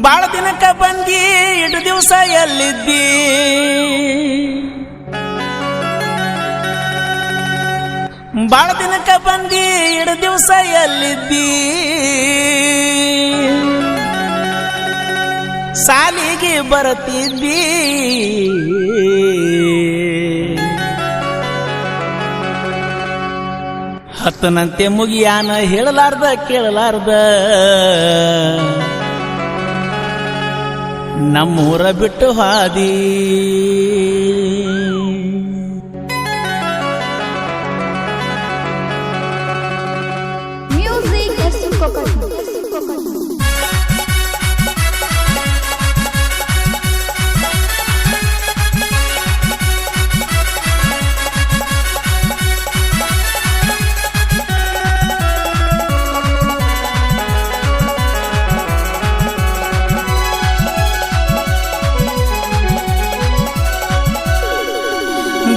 ಬಾಳ ದಿನಕ್ಕ ಬಂದಿ ಇಡು ದಿವಸ ಎಲ್ಲಿದ್ದಿ ಬಾಳ ದಿನಕ್ಕ ಬಂದಿ ಇಡು ದಿವಸ ಎಲ್ಲಿದ್ದಿ ಸಾಲಿಗೆ ಬರತಿದ್ದಿ ಹತ್ತನಂತೆ ಮುಗಿಯಾನ ಹೇಳಲಾರ್ದ ಕೇಳಲಾರ್ದ ನಮ್ಮೂರ ಬಿಟ್ಟು ಹಾದಿ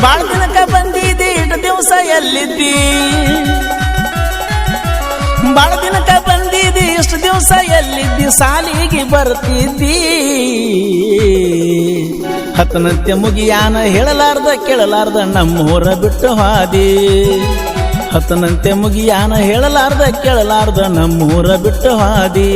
ಬಾಳ ದಿನಕ್ಕ ಬಂದಿದ್ದಿ ಇಟ್ಟು ದಿವಸ ಎಲ್ಲಿದ್ದಿ ಬಾಳ ದಿನಕ್ಕ ಬಂದಿದ್ದಿ ಇಷ್ಟು ದಿವಸ ಎಲ್ಲಿದ್ದಿ ಸಾಲಿಗೆ ಬರ್ತಿದ್ದಿ ಹತ್ತನಂತೆ ಮುಗಿಯಾನ ಹೇಳಲಾರ್ದ ಕೇಳಲಾರ್ದ ನಮ್ಮೂರ ಬಿಟ್ಟು ಹಾದಿ ಹತ್ತನಂತೆ ಮುಗಿಯಾನ ಹೇಳಲಾರ್ದ ಕೇಳಲಾರ್ದ ನಮ್ಮೂರ ಬಿಟ್ಟು ಹಾದಿ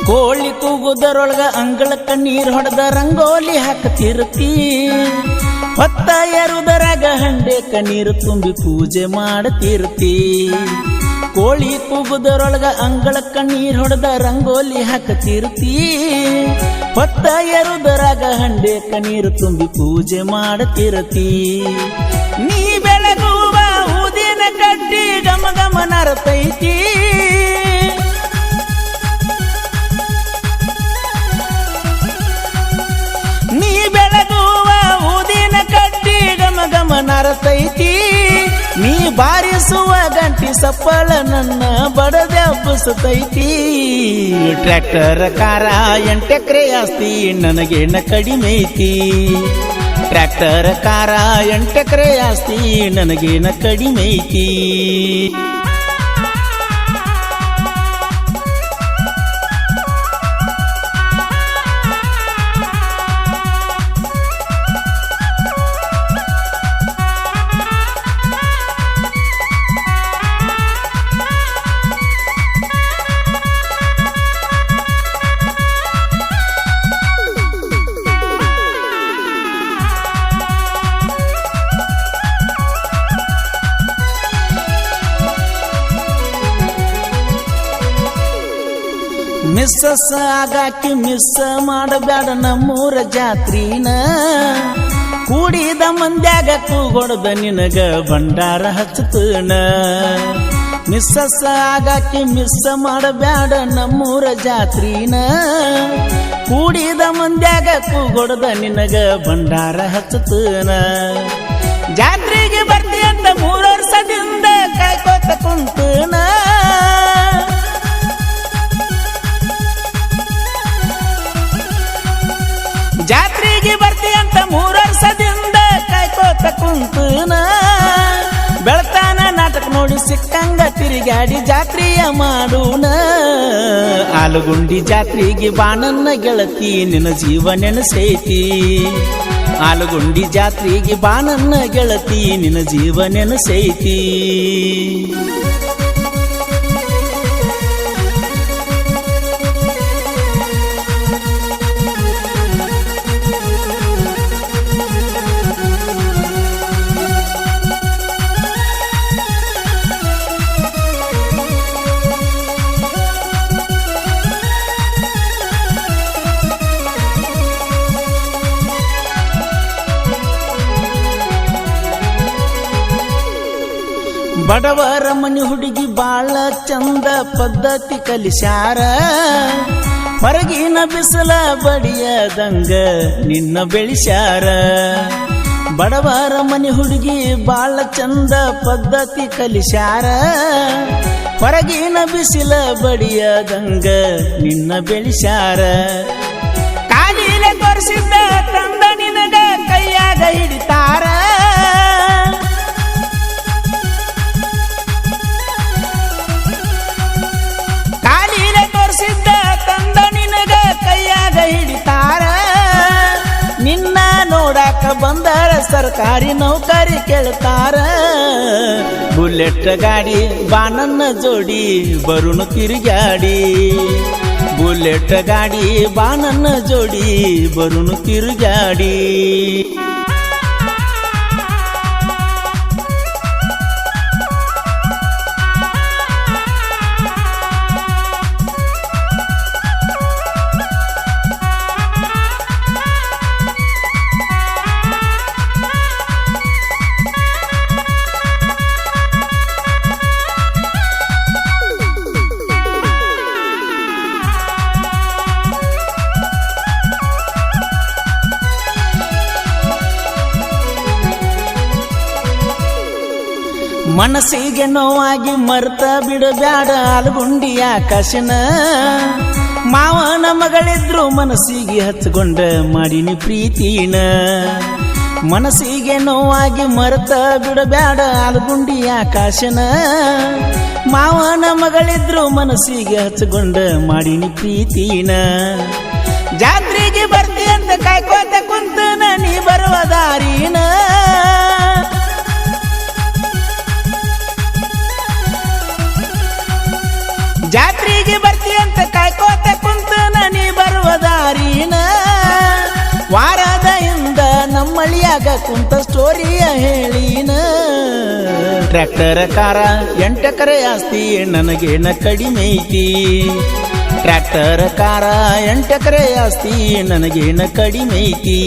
ಕೋಳಿ ಕೂಗುದರೊಳಗ ಅಂಗಳಕ್ಕ ನೀರ್ ಹೊಡೆದ ರಂಗೋಲಿ ಹಾಕತಿರ್ತಿ ಹೊತ್ತ ಎರುದರಾಗ ಹಂಡೆಕ ನೀರು ತುಂಬಿ ಪೂಜೆ ಮಾಡತಿರ್ತಿ ಕೋಳಿ ಕೂಗುದರೊಳಗ ಅಂಗಳಕ್ಕ ನೀರ್ ಹೊಡೆದ ರಂಗೋಲಿ ಹಾಕತಿರ್ತಿ ಹೊತ್ತ ಎರುದರಾಗ ಹಂಡೆಕ ನೀರು ತುಂಬಿ ಪೂಜೆ ಮಾಡತಿರ್ತಿ ನೀ ಬೆಳಗುವ ಊದಿನ ಕಟ್ಟಿ ಗಮ ಗಮ ನರತೈತಿ ನೀ ಬೆಳಗುವ ಊದಿನ ಕಟ್ಟಿ ಗಮ ಗಮ ನರತೈತಿ ನೀ ಬಾರಿಸುವ ಗಂಟಿ ಸಪ್ಪಳ ನನ್ನ ಬಡದ ಹಬ್ಬಸತೈತಿ ಟ್ರ್ಯಾಕ್ಟರ್ ಕಾರ 8 ಎಕರೆ ಆಸ್ತಿ ನನಗೇನ ಕಡಿಮೆ ಐತಿ ಟ್ರ್ಯಾಕ್ಟರ್ ಕಾರ 8 ಎಕರೆ ಆಸ್ತಿ ನನಗೇನ ಕಡಿಮೆ ಐತಿ ಮಿಸ್ಸಸ್ ಆಗಾಕಿ ಮಿಸ್ ಮಾಡಬ್ಯಾಡ ನಮ್ಮೂರ ಜಾತ್ರಿನ ಕೂಡಿದ ಮಂದ್ಯಾಗ ಕೂಗೊಡ್ದ ನಿನಗ ಭಂಡಾರ ಹಚ್ಚತನ ಮಿಸ್ಸಸ್ ಆಗಾಕಿ ಮಿಸ್ ಮಾಡಬ್ಯಾಡ ನಮ್ಮೂರ ಜಾತ್ರಿನ ಕೂಡಿದ ಮಂದ್ಯಾಗ ಕೂಗೊಡ್ದ ನಿನಗ ಭಂಡಾರ ಹಚ್ಚತನ ಜಾತ್ರೆಗೆ ಬರ್ತಿ ಅಂತ 3 ವರ್ಷದಿಂದ ಕಾಯ್ಕೋತ ಕುಂತನ ಜಾತ್ರೆಗೆ ಬರ್ತಿ ಅಂತ 3 ವರ್ಷದಿಂದ ಕಾಯ್ಕೋತ ಕುಂತನ ಬೆಳತಾನ ನಾಟಕ ನೋಡಿ ಸಿಕ್ಕಂಗ ತಿರುಗಾಡಿ ಜಾತ್ರೆಯ ಮಾಡೋಣ ಆಲಗುಂಡಿ ಜಾತ್ರೆಗೆ ಬಾನನ್ನ ಗೆಳತಿ ನಿನ್ನ ಜೀವ ನೆನಸೈತಿ ಆಲಗುಂಡಿ ಜಾತ್ರೆಗೆ ಬಾನನ್ನ ಗೆಳತಿ ನಿನ್ನ ಜೀವ ನೆನಸೈತಿ ಬಡವರ ಮನಿ ಹುಡುಗಿ ಬಾಳ ಚಂದ ಪದ್ಧತಿ ಕಲಿಸ್ಯಾರ ಹೊರಗಿನ ಬಿಸಿಲ ಬಡಿಯದಂಗ ನಿನ್ನ ಬೆಳಿಸ್ಯಾರ ಬಡವರ ಮನಿ ಹುಡುಗಿ ಬಾಳ ಚಂದ ಪದ್ಧತಿ ಕಲಿಸ್ಯಾರ ಹೊರಗಿನ ಬಿಸಿಲ ಬಡಿಯದಂಗ ನಿನ್ನ ಬೆಳಿಸ್ಯಾರ ಕಾಲಿಲೆ ತೋರಿಸಿದ್ದ ತಂದ ನಿನಗ ಕೈಯಾಗ ಹಿಡಿತಾರ ಕಾಲಿಲೆ ತೋರಿಸಿದ್ದ ತಂದ ನಿನಗ ಕೈಯಾಗ ಹಿಡಿತಾರ ನಿನ್ನ ನೋಡಾಕ ಬಂದರ ಸರ್ಕಾರಿ ನೌಕರಿ ಕೇಳ್ತಾರ ಬುಲೆಟ್ ಗಾಡಿ ಬಾನನ್ನ ಜೋಡಿ ಬರುಣು ತಿರುಗಾಡಿ ಬುಲೆಟ್ ಗಾಡಿ ಬಾನನ್ನ ಜೋಡಿ ಬರುಣು ತಿರುಗಾಡಿ ಮನಸ್ಸಿಗೆ ನೋವಾಗಿ ಮರ್ತ ಬಿಡಬ್ಯಾಡ ಆಲಗುಂಡಿಯ ಆಕಾಶನ ಮಾವನ ಮಗಳಿದ್ರು ಮನಸ್ಸಿಗೆ ಹಚ್ಕೊಂಡ ಮಾಡಿನಿ ಪ್ರೀತಿನ ಮನಸ್ಸಿಗೆ ನೋವಾಗಿ ಮರ್ತ ಬಿಡಬ್ಯಾಡ ಆಲಗುಂಡಿಯ ಆಕಾಶನ ಮಾವನ ಮಗಳಿದ್ರು ಮನಸ್ಸಿಗೆ ಹಚ್ಕೊಂಡ ಮಾಡಿನಿ ಪ್ರೀತಿನ ಜಾತ್ರೆಗೆ ಬರ್ತಿ ಅಂತ ಕಾಯ್ಕೋತ ಕುಂತನ ನೀ ಬರುವ ದಾರಿನ ಜಾತ್ರೆಗೆ ಬರ್ತಿ ಅಂತ ಕಾಯ್ಕೋತ ಕುಂತನ ನೀ ಬರುವ ದಾರಿನ ವಾರದ ಹಿಂದ ನಮ್ಮಳಿಯಾಗ ಕುಂತ ಸ್ಟೋರಿಯ ಹೇಳಿನ ಟ್ರ್ಯಾಕ್ಟರ್ ಕಾರ 8 ಎಕರೆ ಆಸ್ತಿ ನನಗೇನ ಕಡಿಮೆ ಐತಿ ಟ್ರ್ಯಾಕ್ಟರ್ ಕಾರ 8 ಎಕರೆ ಆಸ್ತಿ ನನಗೇನ ಕಡಿಮೆ ಐತಿ